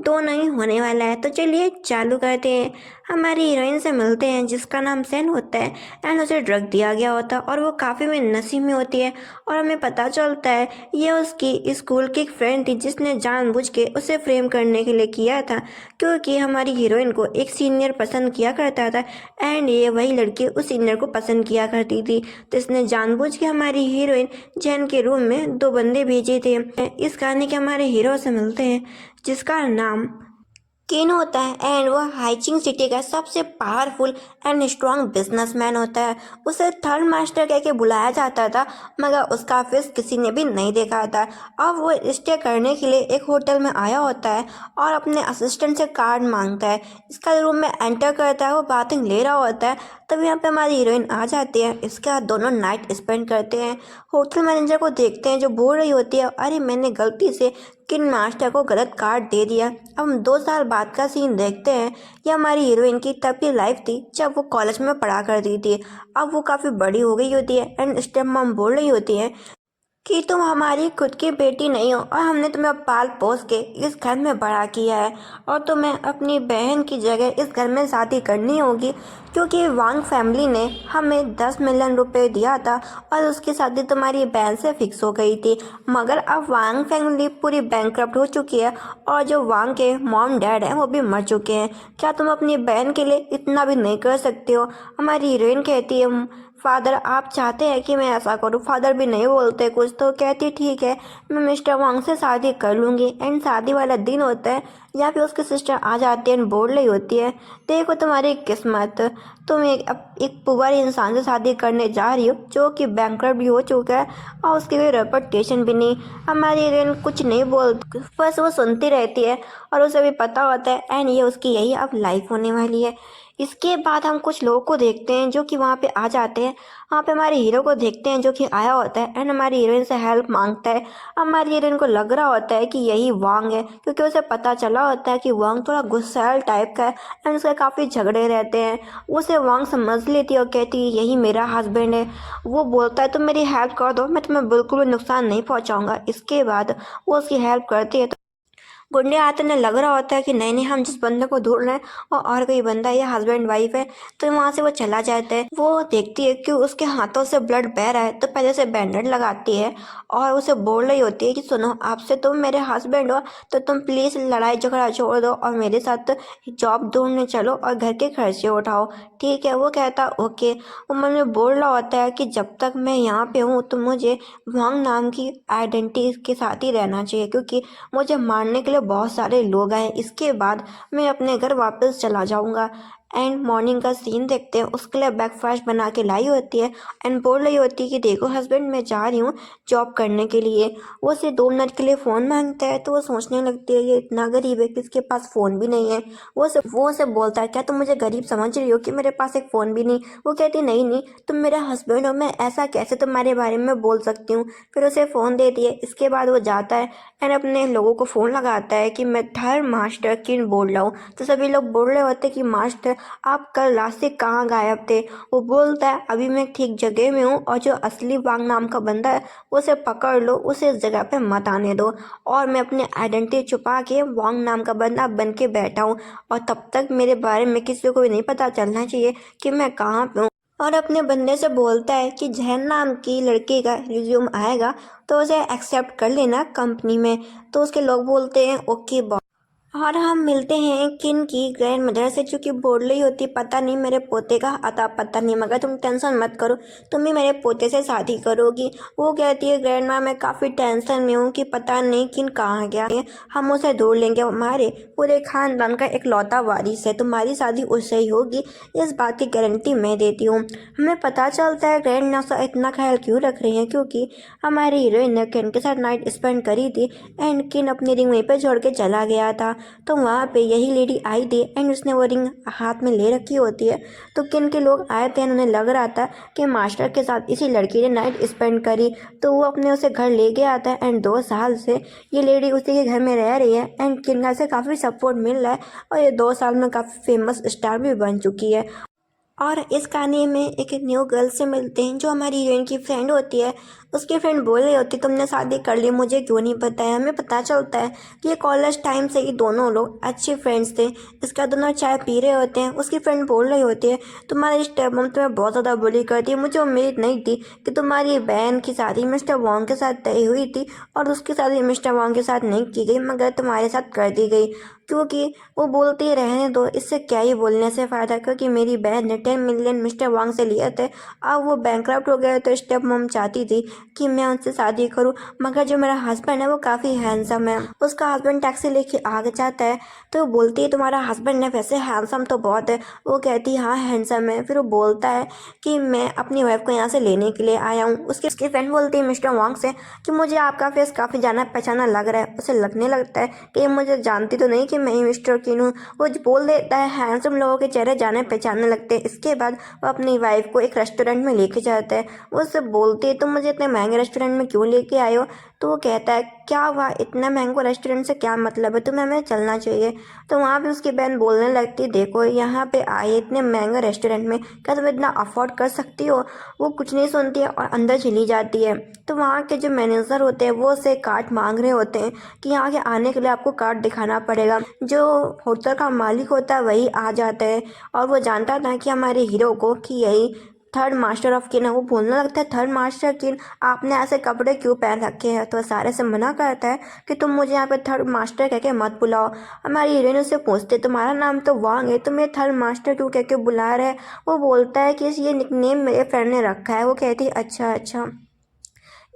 तो नहीं होने वाला है। तो चलिए चालू करते हैं। हमारी हीरोइन से मिलते हैं जिसका नाम सैन होता है एंड उसे ड्रग दिया गया होता है और वो काफ़ी में नशे में होती है। और हमें पता चलता है ये उसकी स्कूल की एक फ्रेंड थी जिसने जानबूझ के उसे फ्रेम करने के लिए किया था, क्योंकि हमारी हीरोइन को एक सीनियर पसंद किया करता था एंड ये वही लड़की उस सीनियर को पसंद किया करती थी। तो इसने जानबूझ के हमारी हीरोइन जैन के रूम में दो बंदे भेजे थे। इस कहानी के हमारे हीरो से मिलते हैं जिसका नाम किन होता है एंड वो हाइचिंग सिटी का सबसे पावरफुल एंड स्ट्रॉन्ग बिजनेसमैन होता है। उसे थर्ड मास्टर कह के बुलाया जाता था, मगर उसका फेस किसी ने भी नहीं देखा था। अब वो स्टे करने के लिए एक होटल में आया होता है और अपने असिस्टेंट से कार्ड मांगता है। इसका रूम में एंटर करता है, वो बाथिंग ले रहा होता है, तब यहाँ पे हमारी हीरोइन आ जाती है। इसके बाद दोनों नाइट स्पेंड करते हैं। होटल मैनेजर को देखते हैं जो बोल रही होती है, अरे मैंने गलती से किन मास्टर को गलत कार्ड दे दिया। अब हम 2 साल बाद का सीन देखते हैं। यह हमारी हीरोइन की तब की लाइफ थी जब वो कॉलेज में पढ़ा करती थी। अब वो काफ़ी बड़ी हो गई होती है एंड स्टेप मॉम बोल रही होती है कि तुम हमारी खुद की बेटी नहीं हो और हमने तुम्हें पाल पोस के इस घर में बड़ा किया है और तुम्हें अपनी बहन की जगह इस घर में शादी करनी होगी, क्योंकि वांग फैमिली ने हमें 10 मिलियन रुपए दिया था और उसकी शादी तुम्हारी बहन से फिक्स हो गई थी। मगर अब वांग फैमिली पूरी बैंकक्रप्ट हो चुकी है और जो वांग के मॉम डैड हैं वो भी मर चुके हैं। क्या तुम अपनी बहन के लिए इतना भी नहीं कर सकते हो? हमारी हीरोइन कहती है, फादर आप चाहते हैं कि मैं ऐसा करूं? फादर भी नहीं बोलते कुछ, तो कहती ठीक है मैं मिस्टर वांग से शादी कर लूँगी। एंड शादी वाला दिन होता है यहाँ पे उसकी सिस्टर आ जाती है एंड बोल रही होती है, देखो तुम्हारी किस्मत, तुम एक पुअर इंसान से शादी करने जा रही हो जो कि बैंकरप्ट भी हो चुका है और उसकी कोई रेपुटेशन भी नहीं। हमारी हीरोइन कुछ नहीं बोलती, बस वो सुनती रहती है और उसे भी पता होता है एंड ये उसकी यही अब लाइफ होने वाली है। इसके बाद हम कुछ लोगों को देखते हैं जो कि वहाँ पे आ जाते हैं। वहाँ पे हमारे हीरो को देखते हैं जो कि आया होता है एंड हमारी हीरोइन से हेल्प मांगता है। हमारी हीरोइन को लग रहा होता है कि यही वांग है, क्योंकि उसे पता चला होता है कि वांग थोड़ा गुस्सैल टाइप का है एंड उसके काफ़ी झगड़े रहते हैं। उसे वांग समझ लेती है और कहती है यही मेरा हस्बैंड है। वो बोलता है तुम मेरी हेल्प कर दो, मैं तुम्हें बिल्कुल भी नुकसान नहीं पहुँचाऊँगा। इसके बाद वो उसकी हेल्प करती है। गुंडे आते ने लग रहा होता है कि नहीं नहीं हम जिस बंदे को ढूंढ रहे हैं और कोई बंदा या हस्बैंड वाइफ है, तो वहाँ से वो चला जाता है। वो देखती है कि उसके हाथों से ब्लड बह रहा है, तो पहले से बैंडेड लगाती है और उसे बोल रही होती है कि सुनो आपसे तुम मेरे हस्बैंड हो तो तुम प्लीज़ लड़ाई झगड़ा छोड़ दो और मेरे साथ जॉब ढूंढने चलो और घर के खर्चे उठाओ। ठीक है, वो कहता ओके। वो मन में बोल रहा होता है कि जब तक मैं यहाँ पे हूँ तो मुझे वांग नाम की आइडेंटिटी के साथ ही रहना चाहिए, क्योंकि मुझे मारने के लिए बहुत सारे लोग आए। इसके बाद मैं अपने घर वापस चला जाऊंगा। एंड मॉर्निंग का सीन देखते हैं, उसके लिए ब्रेकफास्ट बना के लाई होती है एंड बोल रही होती है कि देखो हस्बैंड मैं जा रही हूँ जॉब करने के लिए। वो उसे 2 मिनट के लिए फ़ोन मांगता है तो वो सोचने लगती है ये इतना गरीब है कि इसके पास फ़ोन भी नहीं है। वो उसे बोलता है क्या तुम मुझे गरीब समझ रही हो कि मेरे पास एक फ़ोन भी नहीं? वो कहती नहीं नहीं तुम मेरा हस्बैंड हो, मैं ऐसा कैसे तुम्हारे बारे में बोल सकती हूँ। फिर उसे फ़ोन दे दिए। इसके बाद वो जाता है एंड अपने लोगों को फ़ोन लगाता है कि मैं थर्ड मास्टर किन बोल रहा हूँ। तो सभी लोग बोल रहे होते कि मास्टर आप कल रात से कहाँ गायब थे? वो बोलता है अभी मैं ठीक जगह में हूँ और जो असली वांग नाम का बंदा है उसे पकड़ लो, उसे इस जगह पे मत आने दो। और मैं अपनी आइडेंटिटी छुपा के वांग नाम का बंदा बन के बैठा हूँ और तब तक मेरे बारे में किसी को भी नहीं पता चलना चाहिए कि मैं कहाँ पे हूँ। और अपने बंदे से बोलता है कि जहन नाम की लड़की का रिज्यूम आएगा तो उसे एक्सेप्ट कर लेना कंपनी में। तो उसके लोग बोलते हैं ओके बॉस। और हम मिलते हैं किन की ग्रैंड मदर से, जो कि बोल रही होती पता नहीं मेरे पोते का अता पता नहीं, मगर तुम टेंशन मत करो तुम भी मेरे पोते से शादी करोगी। वो कहती है ग्रैंड माँ मैं काफ़ी टेंशन में हूँ कि पता नहीं किन कहाँ गया है, हम उसे ढूंढ लेंगे, हमारे पूरे खानदान का एक लौता वारिस है, तुम्हारी शादी उससे ही होगी, इस बात की गारंटी मैं देती हूँ। हमें पता चलता है ग्रैंड माँ इतना ख्याल क्यों रख रही है, क्योंकि हमारी हीरोइन ने किन के साथ नाइट स्पेंड करी थी एंड किन अपनी रिंग वहीं पर छोड़ के चला गया था। तो वहाँ पे यही लेडी आई थी एंड उसने वो रिंग हाथ में ले रखी होती है। तो किन के लोग आए थे, उन्हें लग रहा था कि मास्टर के साथ इसी लड़की ने नाइट स्पेंड करी, तो वो अपने उसे घर ले गया था एंड 2 साल से ये लेडी उसी के घर में रह रही है एंड किन से काफ़ी सपोर्ट मिल रहा है और ये 2 साल में काफ़ी फेमस स्टार भी बन चुकी है। और इस कहानी में एक न्यू गर्ल से मिलते हैं जो हमारी हीरोइन की फ्रेंड होती है। उसकी फ्रेंड बोल रही होती तुमने शादी कर ली, मुझे क्यों नहीं बताया। हमें पता चलता है कि ये कॉलेज टाइम से ही दोनों लोग अच्छे फ्रेंड्स थे। इसका दोनों चाय पी रहे होते हैं। उसकी फ्रेंड बोल रही होती है तुम्हारी स्टेप मम तुम्हें बहुत ज़्यादा बुली करती है। मुझे उम्मीद नहीं थी कि तुम्हारी बहन की शादी मिस्टर वॉन्ग के साथ तय हुई थी और उसकी शादी मिस्टर वॉन्ग के साथ नहीं की गई मगर तुम्हारे साथ कर दी गई। क्योंकि वो बोलती है रहने दो, इससे क्या ही बोलने से फ़ायदा, क्योंकि मेरी बहन ने 10 मिलियन मिस्टर वांग से लिए थे। अब वो बैंकरप्ट हो गए तो स्टेप मम चाहती थी कि मैं उनसे शादी करूं, मगर जो मेरा हस्बैंड है वो काफ़ी हैंडसम है। उसका हस्बैंड टैक्सी लेके आगे जाता है तो वो बोलती है तुम्हारा हस्बैंड है वैसे हैंडसम तो बहुत है। वो कहती है हाँ हैंडसम है। फिर वो बोलता है कि मैं अपनी वाइफ को यहाँ से लेने के लिए आया हूँ। उसकी फ्रेंड बोलती है मिस्टर वांग से कि मुझे आपका फेस काफ़ी जाना पहचाना लग रहा है। उसे लगने लगता है कि ये मुझे जानती तो नहीं कि मैं ही मिस्टर किन हूँ। वो बोल देता है हैंडसम लोगों के चेहरे जाने पहचानने लगते हैं। इसके बाद वो अपनी वाइफ को एक रेस्टोरेंट में लेके जाता है। वो उससे बोलती है तुम मुझे इतने महंगे रेस्टोरेंट में क्यों लेके आए हो। तो वो कहता है क्या हुआ, इतना महंगा रेस्टोरेंट से क्या मतलब है, तुम्हें हमें चलना चाहिए। तो वहाँ पे उसकी बहन बोलने लगती है देखो यहाँ पे आए इतने महंगे रेस्टोरेंट में, क्या तुम इतना अफोर्ड कर सकती हो। वो कुछ नहीं सुनती है और अंदर चली जाती है। तो वहाँ के जो मैनेजर होते हैं वो उसे कार्ड मांग रहे होते हैं कि यहाँ के आने के लिए आपको कार्ड दिखाना पड़ेगा। जो होटल का मालिक होता है वही आ जाता है और वो जानता था कि हमारे हीरो को कि यही थर्ड मास्टर ऑफ किन है। वो बोलने लगता है थर्ड मास्टर किन, आपने ऐसे कपड़े क्यों पहन रखे हैं। तो सारे से मना करता है कि तुम मुझे यहाँ पे थर्ड मास्टर कह के मत बुलाओ। हमारी हीरोइन उससे पूछते तुम्हारा नाम तो वांग है, तुम ये थर्ड मास्टर क्यों कह के बुला रहे। वो बोलता है कि ये निकनेम मेरे फ्रेंड ने रखा है। वो कहती है अच्छा अच्छा।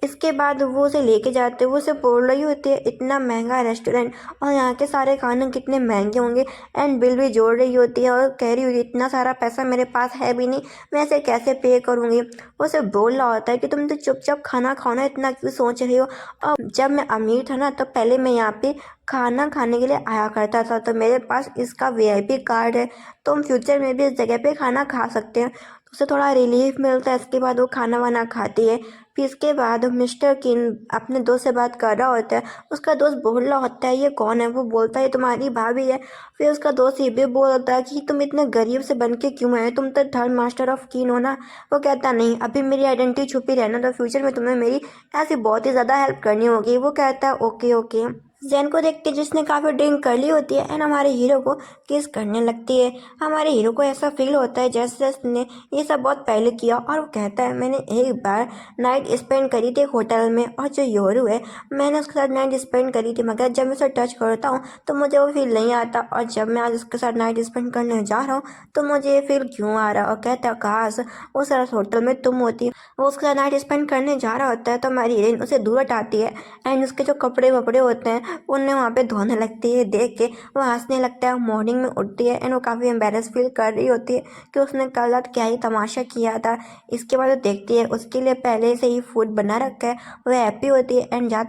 इसके बाद वो उसे लेके जाते हैं। वो उसे बोल रही होती है इतना महंगा रेस्टोरेंट और यहाँ के सारे खाने कितने महंगे होंगे, एंड बिल भी जोड़ रही होती है और कह रही होती है इतना सारा पैसा मेरे पास है भी नहीं, मैं इसे कैसे पे करूँगी। वो उसे बोल रहा होता है कि तुम तो चुपचाप खाना खाओ ना, इतना क्यों सोच रही हो। और जब मैं अमीर था ना तो पहले मैं यहाँ पे खाना खाने के लिए आया करता था, तो मेरे पास इसका वीआईपी कार्ड है, तो हम फ्यूचर में भी इस जगह पे खाना खा सकते हैं। तो उसे थोड़ा रिलीफ मिलता है। इसके बाद वो खाना वाना खाती है। फिर इसके बाद मिस्टर किन अपने दोस्त से बात कर रहा होता है। उसका दोस्त बोल रहा होता है ये कौन है। वो बोलता है तुम्हारी भाभी है। फिर उसका दोस्त ये भी बोलता है कि तुम इतने गरीब से बन के क्यों आए, तुम तो थर्ड मास्टर ऑफ किन हो ना। वो कहता नहीं अभी मेरी आइडेंटिटी छुपी रहना, तो फ्यूचर में तुम्हें मेरी ऐसी बहुत ही ज़्यादा हेल्प करनी होगी। वो कहता है ओके ओके। जैन को देखते जिसने काफ़ी ड्रिंक कर ली होती है एंड हमारे हीरो को किस करने लगती है। हमारे हीरो को ऐसा फील होता है जैसे उसने ये सब बहुत पहले किया और वो कहता है मैंने एक बार नाइट स्पेंड करी थी होटल में और जो योरू है मैंने उसके साथ नाइट स्पेंड करी थी, मगर जब मैं उसे टच करता हूँ तो मुझे वो फील नहीं आता, और जब मैं आज उसके साथ नाइट स्पेंड करने जा रहा हूँ तो मुझे ये फील क्यों आ रहा है। और कहता है काश उस होटल में तुम होती। वो उसके साथ नाइट स्पेंड करने जा रहा होता है तो हमारी हीरोइन उसे दूर हटाती है एंड उसके जो कपड़े वपड़े होते हैं उन्हें वहाँ पे धोने लगती है। देख के वो हंसने लगता है। मॉर्निंग में उठती है एंड वो काफ़ी एम्बेरस फील कर रही होती है कि उसने कल रात क्या ही तमाशा किया था। इसके बाद वो देखती है उसके लिए पहले से ही फूड बना रखा है। वो हैप्पी होती है एंड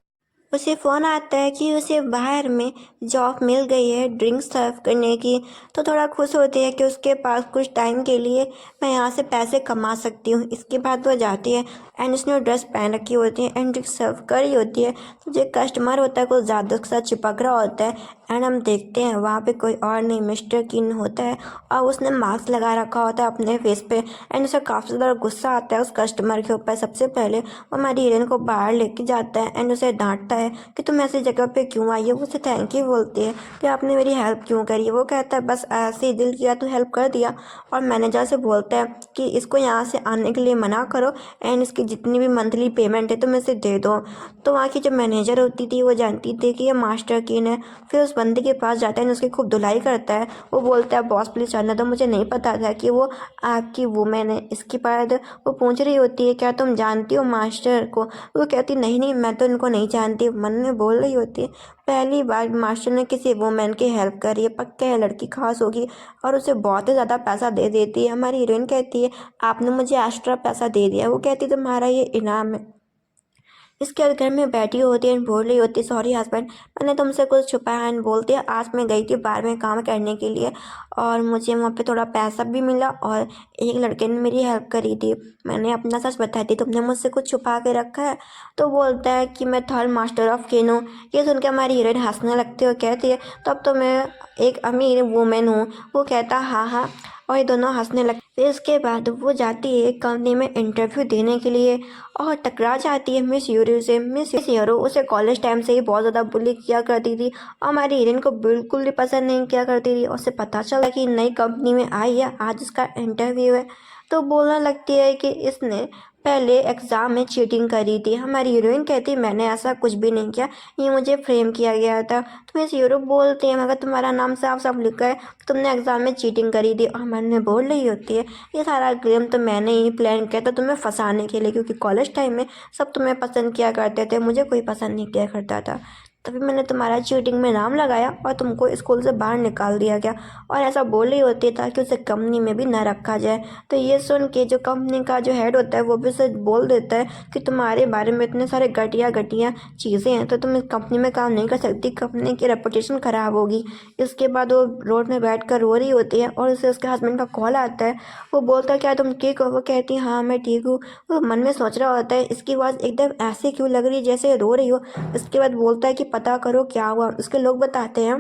उसे फ़ोन आता है कि उसे बाहर में जॉब मिल गई है ड्रिंक सर्व करने की। तो थोड़ा खुश होती है कि उसके पास कुछ टाइम के लिए मैं यहाँ से पैसे कमा सकती हूँ। इसके बाद वो जाती है एंड उसने ड्रेस पहन रखी होती है एंड ड्रिंक सर्व कर रही होती है। तो जो कस्टमर होता है कुछ ज़्यादा उसके साथ चिपक रहा होता है एंड हम देखते हैं वहाँ पे कोई और नहीं मिस्टर किन होता है और उसने मास्क लगा रखा होता है अपने फेस पे एंड उसे काफ़ी ज़्यादा गुस्सा आता है उस कस्टमर के ऊपर। सबसे पहले वो हमारी हीरोइन को बाहर लेके जाता है एंड उसे डांटता है कि तुम ऐसी जगह पे क्यों आई है। वो उसे थैंक यू बोलती है कि आपने मेरी हेल्प क्यों करी है। वो कहता है बस ऐसे ही दिल किया तो हेल्प कर दिया। और मैनेजर से बोलता है कि इसको यहाँ से आने के लिए मना करो एंड इसकी जितनी भी मंथली पेमेंट है तुम इसे दे दो। तो वहाँ की जो मैनेजर होती थी वो जानती थी कि ये मास्टर किन है। फिर उस बंदे के पास जाता है उसकी खूब धुलाई करता है। वो बोलता है बॉस प्लीज जाना दो, मुझे नहीं पता था कि वो आपकी वुमेन है। इसके बाद वो पूछ रही होती है क्या तुम जानती हो मास्टर को। वो कहती नहीं नहीं मैं तो इनको नहीं जानती। मन में बोल रही होती है पहली बार मास्टर ने किसी वुमेन की हेल्प करी है, पक्का है लड़की खास होगी, और उसे बहुत ही ज़्यादा पैसा दे देती है। हमारी हीरोइन कहती है आपने मुझे एक्स्ट्रा पैसा दे दिया। वो कहती है तुम्हारा ये इनाम है। इसके बाद घर में बैठी होती है एंड बोल रही होती है सॉरी हस्बैंड मैंने तुमसे कुछ छुपाया। एंड बोलती है आज मैं गई थी बाहर में काम करने के लिए और मुझे वहाँ पे थोड़ा पैसा भी मिला और एक लड़के ने मेरी हेल्प करी थी। मैंने अपना सच बताई थी, तुमने मुझसे कुछ छुपा के रखा है। तो बोलता है कि मैं थर्ड मास्टर ऑफ किन हूँ। ये सुन के हमारी हीरोइन हंसने लगती है और कहती है तब तो मैं एक अमीर वुमेन हूँ। वो कहता हाँ हाँ और ये दोनों हंसने लगते। फिर इसके बाद वो जाती है कंपनी में इंटरव्यू देने के लिए और टकरा जाती है मिस यूरो से। मिस यूरो उसे कॉलेज टाइम से ही बहुत ज़्यादा बुली किया करती थी और हमारी हिरन को बिल्कुल भी पसंद नहीं किया करती थी। उसे पता चला कि नई कंपनी में आई है, आज इसका इंटरव्यू है, तो बोलने लगती है कि इसने पहले एग्ज़ाम में चीटिंग करी थी। हमारी हीरोइन कहती मैंने ऐसा कुछ भी नहीं किया, ये मुझे फ्रेम किया गया था। तो मिस यूरो बोलते हैं मगर तुम्हारा नाम साफ साफ लिखा है, तुमने एग्ज़ाम में चीटिंग करी थी। और मैंने बोल रही होती है ये सारा गेम तो मैंने ही प्लान किया था तुम्हें फंसाने के लिए, क्योंकि कॉलेज टाइम में सब तुम्हें पसंद किया करते थे, मुझे कोई पसंद नहीं किया करता था। तभी मैंने तुम्हारा चीटिंग में नाम लगाया और तुमको स्कूल से बाहर निकाल दिया गया। और ऐसा बोल रही होती है ताकि उसे कंपनी में भी न रखा जाए। तो ये सुन के जो कंपनी का जो हेड होता है वो भी उसे बोल देता है कि तुम्हारे बारे में इतने सारे घटिया घटिया चीज़ें हैं तो तुम इस कंपनी में काम नहीं कर सकती, कंपनी की रेपुटेशन ख़राब होगी। इसके बाद वो रोड में बैठ कर रो रही होती है और उसे उसके हस्बैंड का कॉल आता है। वो बोलता है क्या तुम ठीक हो? वो कहती है हाँ मैं ठीक हूँ। वो मन में सोच रहा होता है इसकी आवाज़ एकदम ऐसे क्यों लग रही है जैसे रो रही हो। इसके बाद बोलता है कि पता करो क्या हुआ। उसके लोग बताते हैं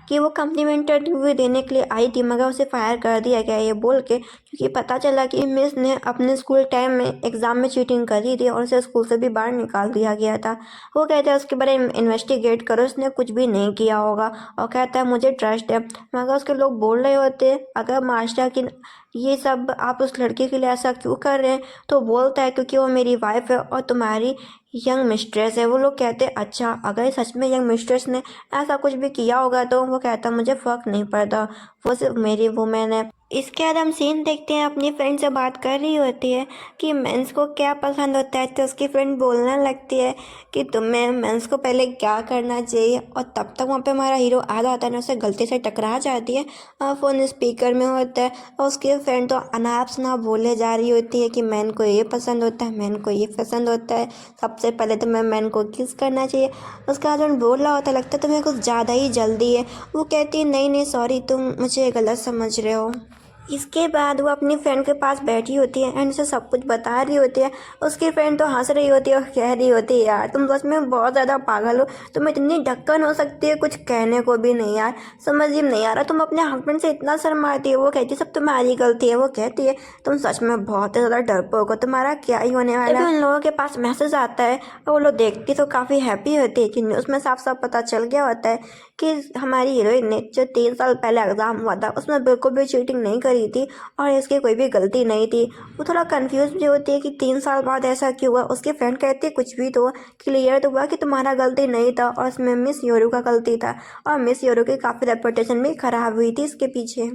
कि वो कंपनी में इंटरव्यू देने के लिए आई थी मगर उसे फायर कर दिया गया ये बोल के, क्योंकि पता चला कि मिस ने अपने स्कूल टाइम में एग्ज़ाम में चीटिंग करी थी और उसे स्कूल से भी बाहर निकाल दिया गया था। वो कहता है उसके बारे में इन्वेस्टिगेट करो, उसने कुछ भी नहीं किया होगा। और कहता है मुझे ट्रस्ट है। मगर उसके लोग बोल रहे होते अगर मास्टर की ये सब आप उस लड़के के लिए ऐसा क्यों कर रहे हैं, तो बोलता है क्योंकि वो मेरी वाइफ है और तुम्हारी यंग मिस्ट्रेस है। वो लोग कहते हैं अच्छा अगर सच में यंग मिस्ट्रेस ने ऐसा कुछ भी किया होगा तो वो कहता मुझे फ़र्क नहीं पड़ता, वो सिर्फ मेरी वुमेन है। इसके बाद हम सीन देखते हैं अपनी फ्रेंड से बात कर रही होती है कि मेंस को क्या पसंद होता है, तो उसकी फ्रेंड बोलने लगती है कि तुम्हें मेंस को पहले क्या करना चाहिए। और तब तक वहाँ पे हमारा हीरो आ जाता है ना, उसे गलती से टकरा जाती है और फ़ोन स्पीकर में होता है और उसकी फ्रेंड तो अनाप शनाप बोले जा रही होती है कि मैन को ये पसंद होता है, मैन को ये पसंद होता है, सबसे पहले तो मैन को किस करना चाहिए। उसका हस्बैंड बोल रहा होता लगता है तुम्हें कुछ ज़्यादा ही जल्दी है। वो कहती है नहीं नहीं सॉरी, तुम मुझे गलत समझ रहे हो। इसके बाद वो अपनी फ्रेंड के पास बैठी होती है एंड उसे सब कुछ बता रही होती है। उसकी फ्रेंड तो हंस रही होती है और कह रही होती है यार तुम सच में बहुत ज़्यादा पागल हो, तुम इतनी ढक्कन हो सकती है कुछ कहने को भी नहीं यार, समझ ही नहीं आ रहा तुम अपने हस्बैंड से इतना शर्माती है। वो कहती है सब तुम्हारी गलती है। वो कहती है तुम सच में बहुत ज़्यादा डरपोक हो, तुम्हारा क्या ही होने वाला है। उन लोगों के पास मैसेज आता है और वो लोग देखती तो काफ़ी हैप्पी होती है कि न्यूज़ में साफ साफ पता चल गया होता है कि हमारी हीरोइन ने जो 3 साल पहले एग्ज़ाम हुआ था उसमें बिल्कुल भी चीटिंग नहीं करी थी और इसकी कोई भी गलती नहीं थी। वो थोड़ा कंफ्यूज भी होती है कि 3 साल बाद ऐसा क्यों हुआ। उसकी फ्रेंड कहती है कुछ भी तो क्लियर तो हुआ कि तुम्हारा गलती नहीं था और इसमें मिस यूरो का गलती था और मिस यूरो की काफ़ी रेपुटेशन भी खराब हुई थी इसके पीछे।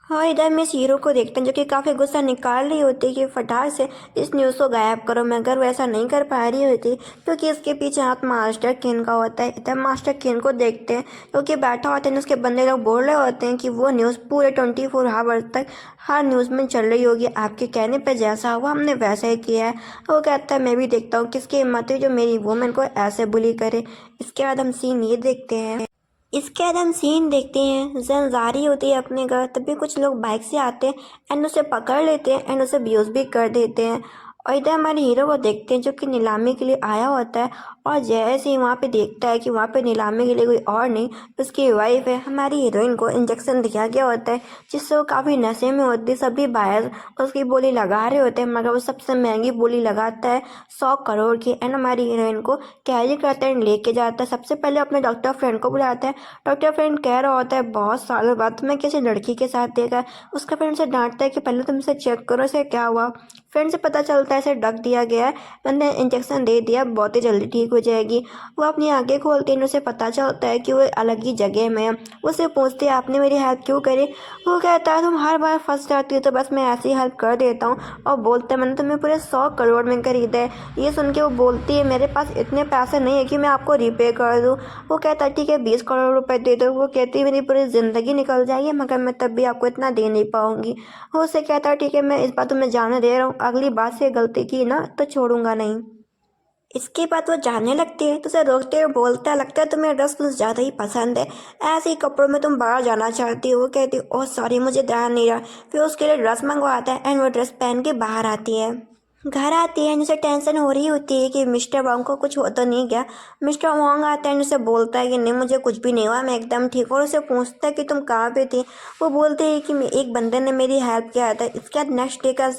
और इधर मिस हीरो को देखते हैं जो कि काफ़ी गुस्सा निकाल रही होती है कि फटाक से इस न्यूज़ को गायब करो, मगर वो ऐसा नहीं कर पा रही होती क्योंकि इसके पीछे हाथ मास्टर केन का होता है। इधर मास्टर केन को देखते हैं क्योंकि बैठा होता है, उसके बंदे लोग बोल रहे होते हैं कि वो न्यूज़ पूरे 24 आवर्स तक हर न्यूज़ में चल रही होगी, आपके कहने पर जैसा हुआ हमने वैसा ही किया है। वो कहता है मैं भी देखता हूँ किसकी हिम्मत है जो मेरी वुमेन को ऐसे बुली करे। इसके बाद हम सीन ये देखते हैं, इसके बाद हम सीन देखते हैं जन जा रही होती है अपने घर, तभी कुछ लोग बाइक से आते हैं एंड उसे पकड़ लेते हैं एंड उसे बेहोश भी कर देते हैं। और इधर हमारे हीरो को देखते हैं जो कि नीलामी के लिए आया होता है और जैसे ही वहाँ पे देखता है कि वहाँ पे नीलामी के लिए कोई और नहीं उसकी वाइफ है, हमारी हीरोइन को इंजेक्शन दिया गया होता है जिससे वो काफ़ी नशे में होती है। सभी बायर उसकी बोली लगा रहे होते हैं मगर वो सबसे महंगी बोली लगाता है 100 करोड़ की एंड हमारी हीरोइन को कैरी करता है लेके जाता है। सबसे पहले अपने डॉक्टर फ्रेंड को बुलाता है। डॉक्टर फ्रेंड कह रहा होता है बहुत सालों बाद तुम्हें किसी लड़की के साथ देखा। उसका फ्रेंड से डांटता है कि पहले तुम इसे चेक करो इसे क्या हुआ। फ्रेंड से पता चलता है इसे ड्रग दिया गया है, मैंने इंजेक्शन दे दिया बहुत ही जल्दी ठीक हो जाएगी। वो अपनी आंखें खोलती है, उसे पता चलता है कि वो अलग ही जगह में है। उससे पूछती है आपने मेरी हेल्प क्यों करी। वो कहता है तुम हर बार फंस जाती हो तो बस मैं ऐसी हेल्प कर देता हूँ। और बोलता है मैंने तुम्हें पूरे 100 करोड़ में खरीदा है। ये सुन के वो बोलती है मेरे पास इतने पैसे नहीं है कि मैं आपको रिपे कर दूँ। वो कहता है ठीक है 20 करोड़ रुपए दे दो। वो कहती है मेरी पूरी ज़िंदगी निकल जाएगी मगर मैं तब भी आपको इतना दे नहीं पाऊंगी। वो उससे कहता है ठीक है मैं इस बार तुम्हें जाने दे रहा हूँ, अगली बार से गलती की ना तो छोड़ूंगा नहीं। इसके बाद वो जाने लगती है तो उसे रोकते हुए बोलता है लगता है तुम्हें ड्रेस कुछ ज़्यादा ही पसंद है, ऐसे ही कपड़ों में तुम बाहर जाना चाहती हो। वो कहती है ओह सॉरी मुझे ध्यान नहीं रहा। फिर उसके लिए ड्रेस मंगवाता है एंड वो ड्रेस पहन के बाहर आती है। घर आती है, उसे टेंशन हो रही होती है कि मिस्टर वोंग को कुछ हो तो नहीं गया। मिस्टर वोंग आता है, उसे बोलता है कि नहीं, मुझे कुछ भी नहीं हुआ, मैं एकदम ठीक हूँ। और उसे पूछता है कि तुम कहाँ पे थी। वो बोलते हैं कि एक बंदे ने मेरी हेल्प किया था। इसके बाद नेक्स्ट डे का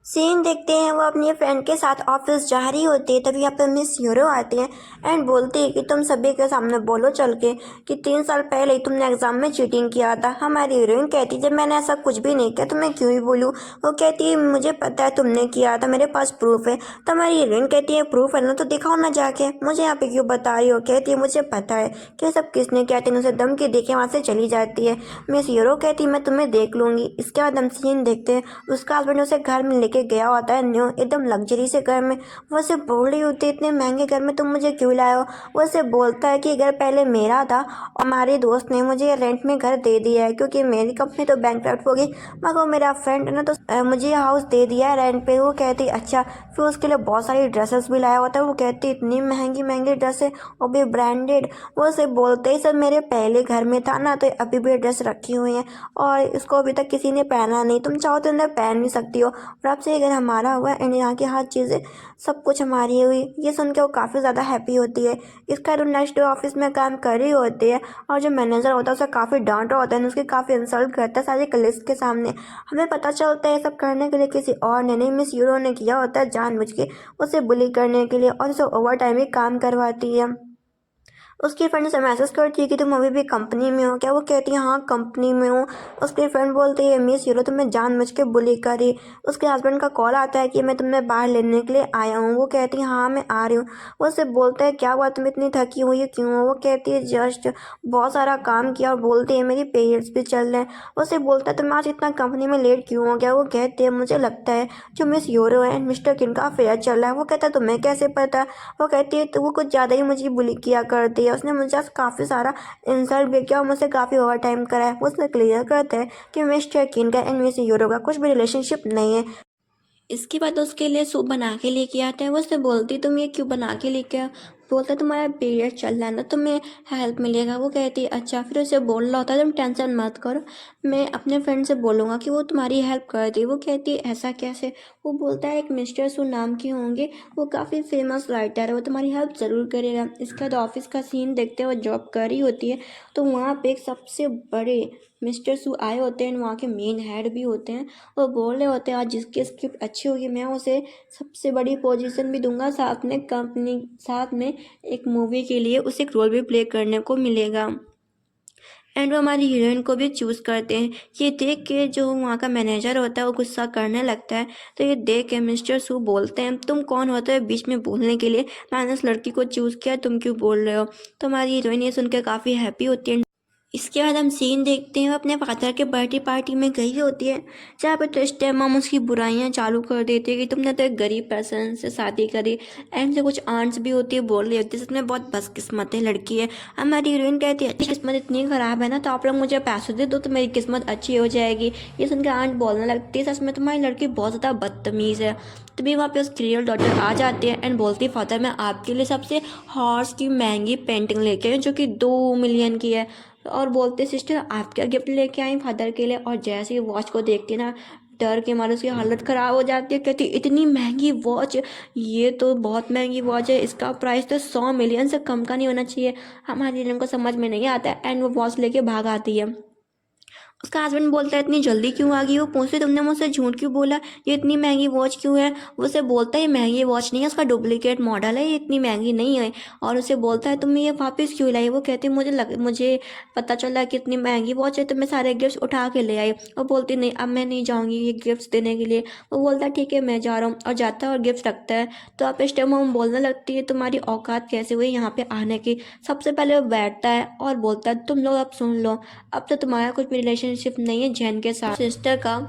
सीन देखते हैं। वो अपनी फ्रेंड के साथ ऑफिस जा रही होती है, तभी यहाँ पे मिस यूरो आती है एंड बोलती है कि तुम सभी के सामने बोलो चल के कि 3 साल पहले ही तुमने एग्जाम में चीटिंग किया था। हमारी हीरोइन कहती है जब मैंने ऐसा कुछ भी नहीं किया तो मैं क्यों ही बोलूँ। वो कहती है मुझे पता है तुमने किया था, मेरे पास प्रूफ है। तो हमारी हीरोइन कहती है प्रूफ है ना तो दिखाओ ना जाके, मुझे यहाँ पे क्यों बता रही हो। कहती है मुझे पता है कि सब किसने किया था। उसे धमकी देके वहाँ से चली जाती है। मिस हीरो कहती है मैं तुम्हें देख लूंगी। इसके बाद हम सीन देखते हैं, उसका हस्बैंड उसे घर में लेके गया होता है, न्यू एकदम लग्जरी से घर में। वो उसे बोल रही होती है इतने महंगे घर में तुम मुझे क्यों लाए हो। वो उसे बोलता है कि घर पहले मेरा था और हमारे दोस्त ने मुझे रेंट में घर दे दिया है क्योंकि मेरी कंपनी तो बैंकक्रप्ट हो गई, मगर वो मेरा फ्रेंड है ना तो मुझे हाउस दे दिया है रेंट पे। वो कहती अच्छा। फिर उसके लिए बहुत सारी ड्रेसेस भी लाया होता है। वो कहती इतनी महंगी महंगी ड्रेसें और भी ब्रांडेड। वो उसे बोलते ही सब मेरे पहले घर में था ना तो अभी भी ड्रेस रखी हुई है और इसको अभी तक किसी ने पहना नहीं, तुम चाहो तो इन्हें पहन भी सकती हो और अब से ये घर हमारा हुआ है एंड यहाँ की हर चीज़ें सब कुछ हमारी हुई। ये सुन के वो काफ़ी ज़्यादा हैप्पी होती है। इसका तो नेक्स्ट डे ऑफिस में काम कर रही होती है और जो मैनेजर होता है उसे काफ़ी डांट रहा होता है, उसकी काफ़ी इंसल्ट करता है सारे कलीग्स के सामने। हमें पता चलता है सब करने के लिए किसी और ने नहीं, मिस यूरो ने किया होता है जानबूझ के उसे बुली करने के लिए और उसे ओवर टाइम भी काम करवाती है। उसकी फ्रेंड से मैसेज करती है कि तुम अभी भी कंपनी में हो क्या। वो कहती है हाँ कंपनी में हूँ। उसकी फ्रेंड बोलती है मिस हीरो तुम्हें जानबूझ के बुली करी। उसके हस्बैंड का कॉल आता है कि मैं तुम्हें बाहर लेने के लिए आया हूँ। वो कहती है हाँ मैं आ रही हूँ। वो उससे बोलता है क्या हुआ तुम इतनी थकी हुई क्यों हो। वो कहती है जस्ट बहुत सारा काम किया और बोलती है मेरी पीरियड्स भी चल रहे हैं। उससे बोलता है तुम आज इतना कंपनी में लेट क्यों हो गया। वो कहती है मुझे लगता है जो मिस यूरो है मिस्टर किन का अफेयर चल रहा है। वो कहता है तुम्हें कैसे पता। वो कहती है तो वो कुछ ज़्यादा ही मुझे बुली किया करती है, उसने मुझे आज काफ़ी सारा इंसल्ट भी किया और मुझसे काफ़ी ओवर टाइम कराया। वो उसने क्लियर करता है कि मिस्टर किन का एंड मिस यूरो का कुछ भी रिलेशनशिप नहीं है। इसके बाद उसके लिए सूप बना के लेके आता है। वो उससे बोलती तुम ये क्यों बना के लेके आओ। बोलता तुम्हारा पीरियड चल रहा है ना तुम्हें हेल्प मिलेगा। वो कहती है अच्छा। फिर उसे बोल रहा होता है तुम टेंशन मत करो, मैं अपने फ्रेंड से बोलूँगा कि वो तुम्हारी हेल्प कर दे। वो कहती है ऐसा कैसे। वो बोलता है एक मिस्टर सू नाम के होंगे, वो काफ़ी फेमस राइटर है, वो तुम्हारी हेल्प ज़रूर करेगा। इसके बाद ऑफिस का सीन देखते हैं, वो जॉब कर रही होती है तो वहाँ पे एक सबसे बड़े मिस्टर सू आए होते हैं, वहाँ के मेन हेड भी होते हैं। वो बोल रहे होते हैं आज जिसकी स्क्रिप्ट अच्छी होगी मैं उसे सबसे बड़ी पोजीशन भी दूंगा, साथ में कंपनी साथ में एक मूवी के लिए उसे एक रोल भी प्ले करने को मिलेगा। एंड वो हमारी हीरोइन को भी चूज़ करते हैं। ये देख के जो वहाँ का मैनेजर होता है वो गुस्सा करने लगता है। तो ये देख के मिस्टर सू बोलते हैं तुम कौन होते हो बीच में बोलने के लिए, मैंने उस लड़की को चूज़ किया, तुम क्यों बोल रहे हो। तो हमारी हीरोइन ये सुन के काफ़ी हैप्पी होती है। इसके बाद हम सीन देखते हैं वो अपने फादर के बर्थडे पार्टी में गई होती है, जहाँ पे ट्विस्ट है मम उसकी बुराइयां चालू कर देती है कि तुमने तो एक गरीब पर्सन से शादी करी। एंड से कुछ आंट्स भी होती है बोल रही होती है इसमें बहुत बदकिस्मत है लड़की है। हमारी हीरोइन कहती है अच्छी किस्मत इतनी ख़राब है ना तो आप लोग मुझे पैसे दे दो तो मेरी किस्मत अच्छी हो जाएगी। ये सुनकर आंट बोलने लगती है सच में तुम्हारी लड़की बहुत ज़्यादा बदतमीज़ है। तभी वहाँ पे उसकी रियल डॉटर आ जाती है एंड बोलती है फादर मैं आपके लिए सबसे हॉर्स की महंगी पेंटिंग लेके आई हूँ जो कि 2 मिलियन की है। और बोलते सिस्टर आप क्या गिफ्ट लेके आई फादर के लिए। और जैसे ही वॉच को देखती ना डर के मारे उसकी हालत ख़राब हो जाती है। कहती इतनी महंगी वॉच, ये तो बहुत महंगी वॉच है, इसका प्राइस तो 100 मिलियन से कम का नहीं होना चाहिए। हमारी हीरोइन को समझ में नहीं आता है एंड वो वॉच लेके भाग आती है। उसका हस्बैंड बोलता है इतनी जल्दी क्यों आ गई। वो पूछते तुमने मुझसे झूठ क्यों बोला, ये इतनी महंगी वॉच क्यों है। वो उसे बोलता है ये महंगी वॉच नहीं है, उसका डुप्लीकेट मॉडल है, ये इतनी महंगी नहीं है। और उसे बोलता है तुम ये वापस क्यों लाई। वो कहती मुझे पता चला कि इतनी महंगी वॉच है तो मैं सारे गिफ्ट्स उठा के ले आई। वो बोलती नहीं अब मैं नहीं जाऊँगी ये गिफ्ट्स देने के लिए। वो बोलता है ठीक है मैं जा रहा हूँ और जाता है और गिफ्ट रखता है। तो आप इस टाइम हम बोलने लगती है तुम्हारी औकात कैसे हुई यहाँ पे आने की। सबसे पहले वो बैठता है और बोलता है तुम लोग अब सुन लो, अब तो तुम्हारा कुछ भी रिलेशनशिप नहीं है जैन के साथ। सिस्टर का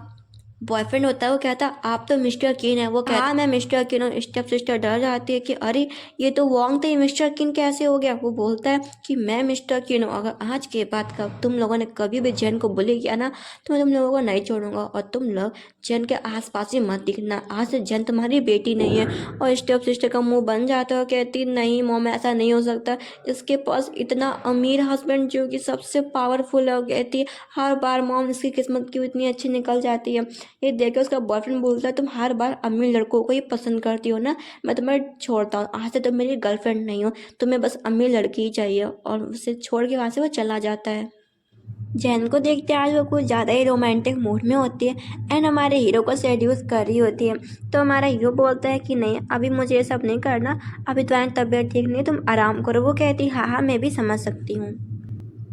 बॉयफ्रेंड होता है वो कहता आप तो मिस्टर किन है। वो कहता हाँ मैं मिस्टर किन हूँ। स्टेप सिस्टर डर जाती है कि अरे ये तो वॉन्ग थे, मिस्टर किन कैसे हो गया। वो बोलता है कि मैं मिस्टर किन हूँ, अगर आज के बाद का तुम लोगों ने कभी भी जैन को बुली किया ना तो मैं तुम लोगों को नहीं छोड़ूंगा और तुम लोग जैन के आसपास ही मत दिखना, आज से जैन तुम्हारी बेटी नहीं है। और स्टेप सिस्टर का मुंह बन जाता है, कहती नहीं मॉम ऐसा नहीं हो सकता, इसके पास इतना अमीर हस्बैंड जो कि सबसे पावरफुल है। कहती हर बार मॉम इसकी किस्मत क्यों इतनी अच्छी निकल जाती है। ये देख के उसका बॉयफ्रेंड बोलता है, तुम हर बार अमीर लड़कों को ही पसंद करती हो ना, मैं तुम्हें छोड़ता हूँ, आज से तुम मेरी गर्लफ्रेंड नहीं हो, तुम्हें बस अमीर लड़की ही चाहिए। और उसे छोड़ के वहाँ से वो चला जाता है। जैन को देखते आज वो कुछ ज़्यादा ही रोमांटिक मूड में होती है एंड हमारे हीरो को सेड्यूस कर रही होती है। तो हमारा हीरो बोलता है कि नहीं, अभी मुझे ये सब नहीं करना, अभी तुम्हारी तबीयत ठीक नहीं, तुम आराम करो। वो कहती हाँ हाँ मैं भी समझ सकती हूँ।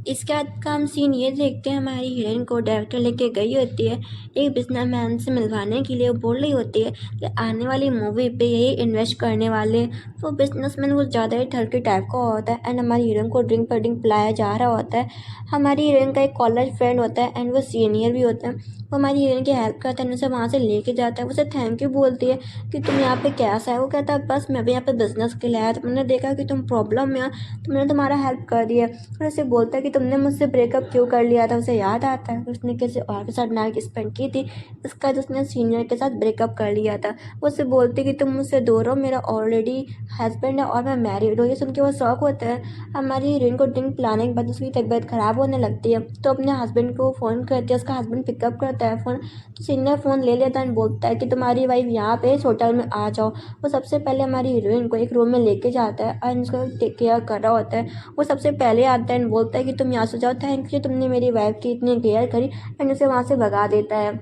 इसके बाद का हम सीन ये देखते हैं, हमारी हीरोइन को डायरेक्टर लेके गई होती है एक बिजनेसमैन से मिलवाने के लिए। वो बोल रही होती है कि आने वाली मूवी पे यही इन्वेस्ट करने वाले। वो बिजनेसमैन कुछ ज़्यादा ही ठरकी टाइप का होता है एंड हमारी हीरोइन को ड्रिंक पर ड्रिंक पिलाया जा रहा होता है। हमारी हीरोइन का एक कॉलेज फ्रेंड होता है एंड वो सीनियर भी होता है। वो हमारी हीरोइन की हेल्प करता है, उसे वहाँ से लेके जाता है। उसे थैंक यू बोलती है कि तुम यहाँ पे कैसा है। वो कहता है बस मैं भी यहाँ पे बिजनेस के लिए आया, तो मैंने देखा कि तुम प्रॉब्लम में हो, तो मैंने तुम्हारा हेल्प कर दिया। और उसे बोलता है कि तुमने मुझसे ब्रेकअप क्यों कर लिया था। उसे याद आता है कि उसने किसी और के साथ नाइट स्पेंड की थी, इसका जो उसने सीनियर के साथ ब्रेकअप कर लिया था। वो उसे बोलती है कि तुम मुझसे दूर हो, मेरा ऑलरेडी हस्बैंड है और मैं मैरिड हूँ। ये सुन के वो शौक होता है। हमारी हीरोइन को ड्रिंक पिलाने के बाद उसकी तबीयत खराब होने लगती है, तो अपने हस्बैंड को फ़ोन करती है। उसका हस्बैंड पिकअप करता है फ़ोन, तो सीनियर फ़ोन ले लेता है, बोलता है कि तुम्हारी वाइफ यहाँ पे इस होटल में आ जाओ। वो सबसे पहले हमारी हीरोइन को एक रूम में लेके जाता है और उसको टेक केयर कर रहा होता है। वो सबसे पहले आता है एंड बोलता है कि तुम यहाँ से जाओ, थैंक यू तुमने मेरी वाइफ की इतनी केयर करी, एंड उसे वहाँ से भगा देता है।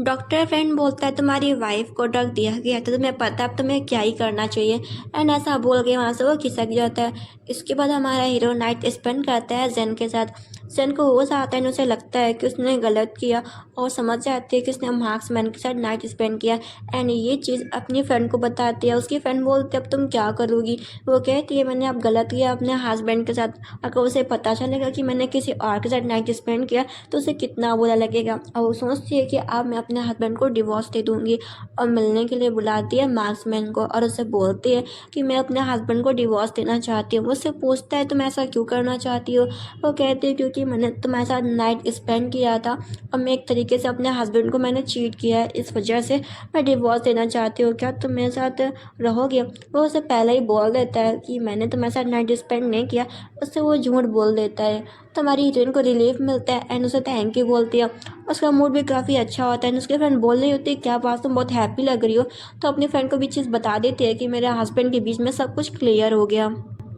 डॉक्टर फ्रेंड बोलता है तुम्हारी वाइफ को ड्रग दिया गया था, तुम्हें पता अब तुम्हें क्या ही करना चाहिए, एंड ऐसा बोल के वहाँ से वो खिसक जाता है। इसके बाद हमारा हीरो नाइट स्पेंड करता है जेन के साथ। जेन को होश आता है, उसे लगता है कि उसने गलत किया और समझ जाती है कि उसने मार्क्समैन के साथ नाइट स्पेंड किया एंड ये चीज़ अपनी फ्रेंड को बताती है। उसकी फ्रेंड बोलती है अब तुम क्या करोगी। वो कहती है मैंने अब गलत किया अपने हस्बैंड के साथ, अगर उसे पता चलेगा कि मैंने किसी और के साथ नाइट स्पेंड किया तो उसे कितना बुरा लगेगा। और वो सोचती है कि अब मैं अपने हस्बैंड को डिवोर्स दे दूंगी और मिलने के लिए बुलाती है मार्क्समैन को और उससे बोलती है कि मैं अपने हस्बैंड को डिवोर्स देना चाहती हूँ। वो उससे पूछता है तुम ऐसा क्यों करना चाहती हो। वो कहती है क्योंकि मैंने तुम्हारे साथ नाइट स्पेंड किया था और मैं एक तरीके से अपने हस्बैंड को मैंने चीट किया है, इस वजह से मैं डिवोर्स देना चाहती हूँ, क्या तुम मेरे साथ रहोगे। वो उसे पहले ही बोल देता है कि मैंने तुम्हारे साथ नाइट स्पेंड नहीं किया, उससे वो झूठ बोल देता है। तो हमारी हीरोइन को रिलीफ मिलता है एंड उसे थैंक यू बोलती है। उसका मूड भी काफ़ी अच्छा होता है। उसके फ्रेंड बोल रही होती है क्या बात तुम बहुत हैप्पी लग रही हो, तो अपनी फ्रेंड को भी चीज़ बता देती है कि मेरे हस्बैंड के बीच में सब कुछ क्लियर हो गया।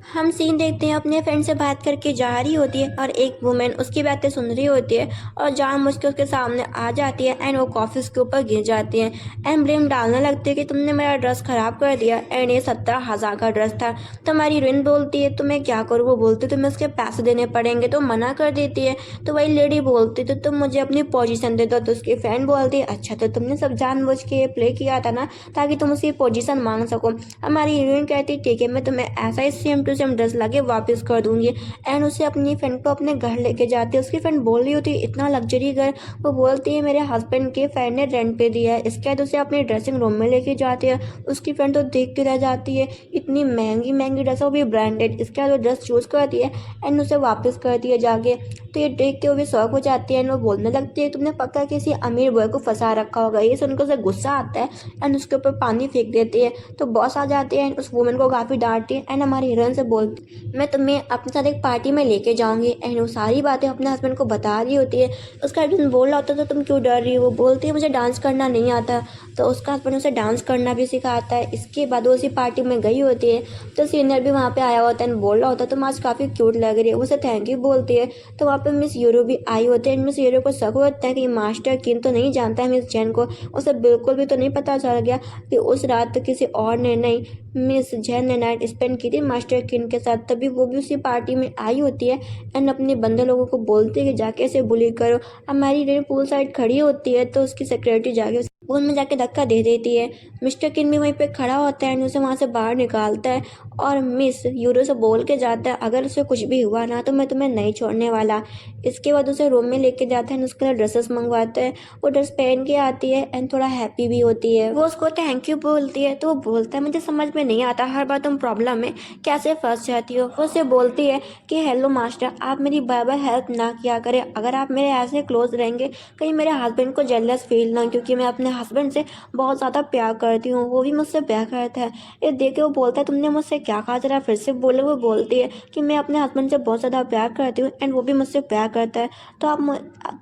हम सीन देखते हैं अपने फ्रेंड से बात करके जा रही होती है और एक वुमेन उसकी बातें सुन रही होती है और जानबूझ के उसके सामने आ जाती है एंड वो कॉफी उसके ऊपर गिर जाती है एंड ब्लेम डालने लगती है कि तुमने मेरा ड्रेस ख़राब कर दिया एंड ये 17,000 का ड्रेस था। तो हमारी हीरोइन बोलती है तो मैं क्या करूँ। वो बोलती है तुम्हें उसके पैसे देने पड़ेंगे, तो मना कर देती है। तो वही लेडी बोलती तो तुम मुझे अपनी पोजीशन दे दो। तो उसकी फ्रेंड बोलती है अच्छा तो तुमने सब जानबूझ के प्ले किया था ना ताकि तुम उसकी पोजीशन मांग सको। हमारी हीरोइन कहती ठीक है मैं तुम्हें ऐसा ही सेम टू सेम ड्रेस लाके वापस कर दूंगी एंड उसे अपनी फ्रेंड को अपने घर लेके जाती है। उसकी फ्रेंड बोल रही होती है इतना लग्जरी घर। वो बोलती है मेरे हस्बैंड के फ्रेंड ने रेंट पे दिया है। इसके बाद उसे अपने ड्रेसिंग रूम में लेके जाती है। उसकी फ्रेंड तो देख के रह जाती है, इतनी महंगी महंगी ड्रेस है वो भी ब्रांडेड। इसके बाद वो ड्रेस चूज करती है एंड उसे वापस करती है जाके। तो ये देख के वो भी शौक हो जाती है एंड वो बोलने लगती है तुमने पक्का किसी अमीर बॉय को फंसा रखा होगा। ये सुनकर उसे गुस्सा आता है एंड उसके ऊपर पानी फेंक देती है। तो बॉस आ जाती है एंड उस वुमेन को काफ़ी डांटती है एंड हमारी हीरोइन से बोलती मैं तुम्हें अपने साथ एक पार्टी में लेके जाऊंगी एंड वो सारी बातें अपने हस्बैंड को बता रही होती है। उसका हस्बैंड बोल रहा होता है तो तुम क्यों डर रही हो। वो बोलती है मुझे डांस करना नहीं आता। तो उसका हस्बैंड उसे डांस करना भी सिखाता है। इसके बाद वो उसी पार्टी में गई होती है तो सीनियर भी वहाँ पे आया होता है एंड बोल रहा होता है तुम आज काफ़ी क्यूट लग रही है। उसे थैंक यू बोलती है। तो वहाँ पे मिस यूरो भी आई होती है एंड मिस यूरो को शक होता है कि मास्टर किन तो नहीं जानता है मिस जैन को। उसे बिल्कुल भी तो नहीं पता चल गया कि उस रात किसी और ने नहीं मिस जैन ने नाइट स्पेंड की थी मास्टर किन के साथ। तभी वो भी उसी पार्टी में आई होती है एंड अपने बंदे लोगों को बोलती है कि जाके इसे बुली करो। हमारी हीरोइन पूल साइड खड़ी होती है तो उसकी सिक्योरिटी जाके पूल में जाके धक्का दे देती है। मिस्टर किन भी वहीं पे खड़ा होता है एंड उसे वहाँ से बाहर निकालता है और मिस यूरो से बोल के जाता है अगर उसे कुछ भी हुआ ना तो मैं तुम्हें नहीं छोड़ने वाला। इसके बाद उसे रूम में लेके जाता है एंड उसके लिए ड्रेसेस मंगवाता है। वो ड्रेस पहन के आती है एंड थोड़ा हैप्पी भी होती है। वो उसको थैंक यू बोलती है तो वो बोलता है मुझे समझ में नहीं आता हर बार तुम प्रॉब्लम में कैसे फंस जाती हो। वो उसे बोलती है कि हेलो मास्टर आप मेरी बार बार हेल्प ना किया करें, अगर आप मेरे ऐसे क्लोज रहेंगे कहीं मेरे हस्बैंड को जेलस फील ना, क्योंकि मैं अपने हस्बैंड से बहुत ज़्यादा प्यार करती हूँ, वो भी मुझसे प्यार करता है। ये देख के वो बोलता है तुमने मुझसे क्या कहा, जरा फिर से बोले। वो बोलती है कि मैं अपने हस्बैंड से बहुत ज़्यादा प्यार करती हूँ एंड वो भी मुझसे प्यार करता है, तो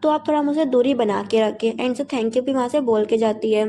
आप थोड़ा मुझसे दूरी बना के रखें। एंड से थैंक यू भी वहाँ से बोल के जाती है।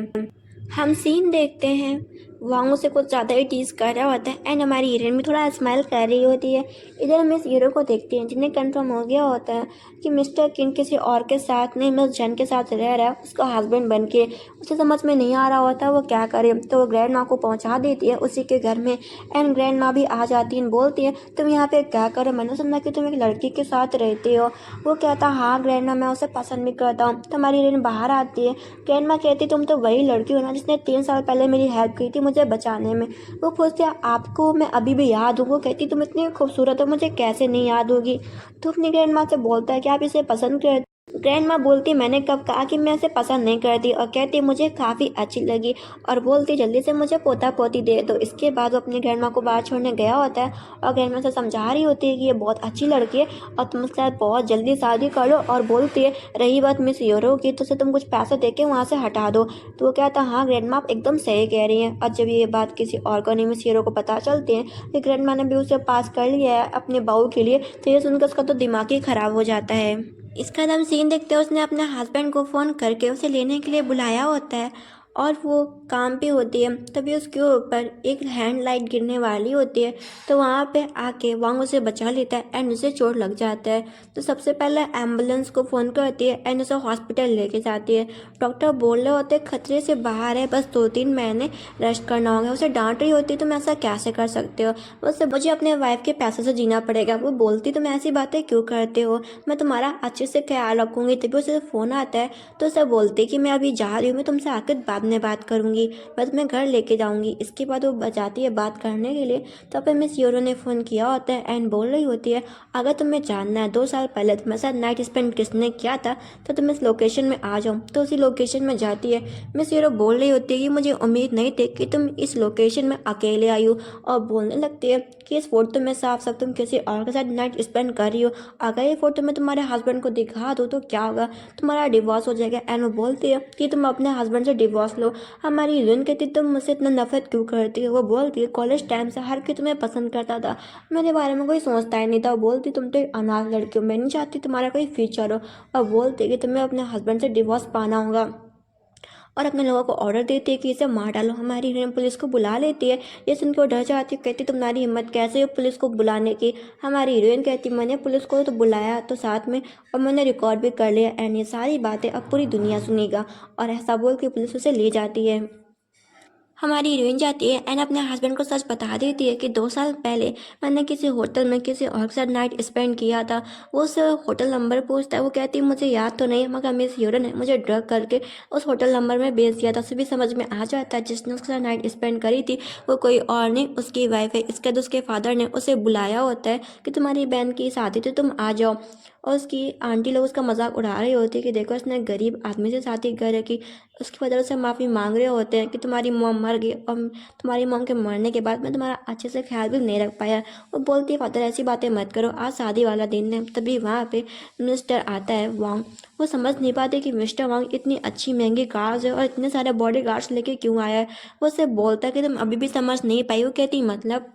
हम सीन देखते हैं, वांग उसे कुछ ज़्यादा ही टीज कर रहा होता है एंड हमारी हीरोइन भी थोड़ा स्माइल कर रही होती है। इधर हम इस हीरो को देखते हैं जिन्हें कंफर्म हो गया होता है कि मिस्टर किंग किसी और के साथ नहीं, मिस जन के साथ रह रहा है उसका हस्बैंड बन के। उसे समझ में नहीं आ रहा होता वो क्या करे, तो वो ग्रैंड माँ को पहुँचा देती है उसी के घर में। एंड ग्रैंड माँ भी आ जाती है, बोलती है तुम यहाँ पे क्या करो, मैंने सुना कि तुम एक लड़की के साथ रहते हो। वो कहता हाँ ग्रैंड माँ, मैं उसे पसंद भी करता हूँ। तो हमारी हीरोइन बाहर आती है। ग्रैंड माँ कहती तुम तो वही लड़की हो ना जिसने 3 साल पहले मेरी हेल्प की थी मुझे बचाने में। वो पूछती है आपको मैं अभी भी याद हूँ। वो कहती तुम इतनी खूबसूरत हो, मुझे कैसे नहीं याद होगी। तो अपनी ग्रैंड माँ से बोलता है कि आप इसे पसंद कर। ग्रैंड माँ बोलती मैंने कब कहा कि मैं इसे पसंद नहीं करती, और कहती मुझे काफ़ी अच्छी लगी, और बोलती जल्दी से मुझे पोता पोती दे दो। इसके बाद वो अपनी ग्रैंड माँ को बाहर छोड़ने गया होता है और ग्रैंड माँ से समझा रही होती है कि ये बहुत अच्छी लड़की है और तुम उसके साथ बहुत जल्दी शादी कर लो। और बोलती है रही बात मिस यूरो की तो उसे तुम कुछ पैसे दे के वहाँ से हटा दो। तो वो कहता हाँ ग्रैंड माँ आप एकदम सही कह रही हैं। और जब ये बात किसी और को नहीं मिस यूरो को पता चलती है कि ग्रैंड माँ ने भी उसे पास कर लिया है अपने बहू के लिए, तो ये सुनकर उसका तो दिमाग ही खराब हो जाता है। इसका हम सीन देखते हैं, उसने अपने हस्बैंड को फ़ोन करके उसे लेने के लिए बुलाया होता है और वो काम पे होती है। तभी उसके ऊपर एक हैंड लाइट गिरने वाली होती है, तो वहाँ पे आके वांग उसे बचा लेता है एंड उसे चोट लग जाता है। तो सबसे पहले एम्बुलेंस को फ़ोन करती है एंड उसे हॉस्पिटल लेके जाती है। डॉक्टर बोल रहे होते खतरे से बाहर है, बस 2-3 महीने रेस्ट करना होगा। उसे डांट रही होती तुम ऐसा कैसे कर सकते हो, उससे मुझे अपने वाइफ के पैसे से जीना पड़ेगा। वो बोलती तुम ऐसी बातें क्यों करते हो, मैं तुम्हारा अच्छे से ख्याल रखूँगी। तभी उसे फ़ोन आता है तो उसे बोलती कि मैं अभी जा रही हूँ, मैं तुमसे आकर बाद में बात करूँगी, मैं तुम्हें घर लेके जाऊँगी। इसके बाद वो बजाती है बात करने के लिए, तो फिर मिस यूरो ने फ़ोन किया होता है एंड बोल रही होती है अगर तुम्हें जानना है 2 साल पहले तुम्हारे साथ नाइट स्पेंड किसने किया था तो तुम इस लोकेशन में आ जाओ। तो उसी लोकेशन में जाती है। मिस यूरो बोल रही होती है कि मुझे उम्मीद नहीं थी कि तुम इस लोकेशन में अकेले आई हो, और बोलने लगती है कि इस फोटो में साफ साफ तुम किसी और के साथ नाइट स्पेंड कर रही हो। अगर ये फोटो मैं तुम्हारे हस्बैंड को दिखा दूँ तो क्या होगा, तुम्हारा डिवोर्स हो जाएगा। एंड वो बोलती है कि तुम अपने हस्बैंड से डिवोर्स लो। हमारी हीरोइन कहती तुम मुझसे इतना नफरत क्यों करती है। वो बोलती है कॉलेज टाइम से हर कोई तुम्हें पसंद करता था, मेरे बारे में कोई सोचता ही नहीं था। वो बोलती तुम तो एक अनाथ लड़की हो, मैं नहीं चाहती तुम्हारा कोई फ्यूचर हो। और बोलती कि तुम्हें अपने हस्बैंड से डिवोर्स पाना होगा, और अपने लोगों को ऑर्डर देती है कि इसे मार डालो। हमारी हीरोइन पुलिस को बुला लेती है। ये सुन के वो डर जाती है, कहती तुम्हारी हिम्मत कैसे है पुलिस को बुलाने की। हमारी हीरोइन कहती मैंने पुलिस को तो बुलाया तो साथ में, और मैंने रिकॉर्ड भी कर लिया एंड ये सारी बातें अब पूरी दुनिया सुनेगा। और ऐसा बोल के पुलिस उसे ले जाती है। हमारी हीरोइन जाती है एंड अपने हस्बैंड को सच बता देती है कि 2 साल पहले मैंने किसी होटल में किसी और के साथ नाइट स्पेंड किया था। वो उस होटल नंबर पूछता है, वो कहती है मुझे याद तो नहीं, मगर मिस हीरो ने मुझे ड्रग करके उस होटल नंबर में भेज दिया था। उसे भी समझ में आ जाता है जिसने उसके साथ नाइट स्पेंड करी थी वो कोई और नहीं उसकी वाइफ है। इसके बाद उसके फादर ने उसे बुलाया होता है कि तुम्हारी बहन की शादी थी तुम आ जाओ, और उसकी आंटी लोग उसका मजाक उड़ा रही होती है कि देखो इसने गरीब आदमी से शादी कर रखी। उसकी वजह से माफ़ी मांग रहे होते हैं कि तुम्हारी मॉम मर गई और तुम्हारी मॉम के मरने के बाद मैं तुम्हारा अच्छे से ख्याल भी नहीं रख पाया। वो बोलती है फादर ऐसी बातें मत करो, आज शादी वाला दिन है। तभी वहाँ पे मिस्टर आता है वांग। वो समझ नहीं पाते कि मिस्टर वांग इतनी अच्छी महंगी कार्स है और इतने सारे बॉडी गार्ड्स लेके क्यों आया है। वो उससे बोलता है कि तुम अभी भी समझ नहीं पाई। वो कहती मतलब,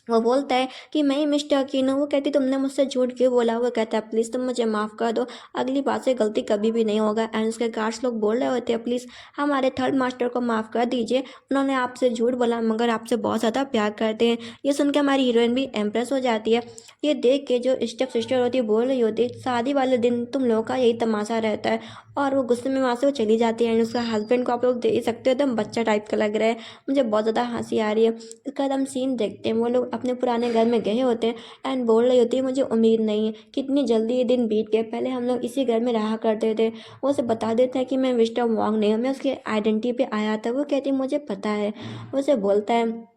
वो बोलता है कि मैं ही मिस्टर अकीन हूँ। वो कहती तुमने मुझसे झूठ क्यों बोला। वो कहता है प्लीज़ तुम मुझे माफ़ कर दो, अगली बार से गलती कभी भी नहीं होगा। एंड उसके गार्ड्स लोग बोल रहे होते हैं प्लीज़ हमारे थर्ड मास्टर को माफ़ कर दीजिए, उन्होंने आपसे झूठ बोला मगर आपसे बहुत ज़्यादा प्यार करते हैं। ये सुन के हमारी हीरोइन भी इम्प्रेस हो जाती है। ये देख के जो स्टेप सिस्टर होती है बोल रही होती है शादी वाले दिन तुम लोगों का यही तमाशा रहता है, और वो गुस्से में वहाँ से वो चली जाती है। एंड उसका हस्बैंड को आप लोग देख सकते हो एकदम बच्चा टाइप का लग रहा है, मुझे बहुत ज़्यादा हंसी आ रही है। इसका हम सीन देखते हैं, वो लोग अपने पुराने घर में गए होते हैं एंड बोल रही होती है मुझे उम्मीद नहीं है कितनी जल्दी ये दिन बीत गए, पहले हम लोग इसी घर में रहा करते थे। वो उसे बता देता है कि मैं मिस्टर वांग नहीं हूँ, मैं उसकी आइडेंटिटी पे आया था। वो कहती मुझे पता है। वो उसे बोलता है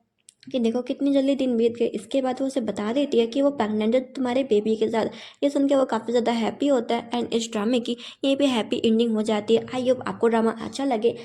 कि देखो कितनी जल्दी दिन बीत गए। इसके बाद वो उसे बता देती है कि वो प्रेगनेंट है तुम्हारे बेबी के साथ। ये सुन के वो काफ़ी ज़्यादा हैप्पी होता है एंड इस ड्रामे की यहीं पे हैप्पी एंडिंग हो जाती है। आई होप आपको ड्रामा अच्छा लगे।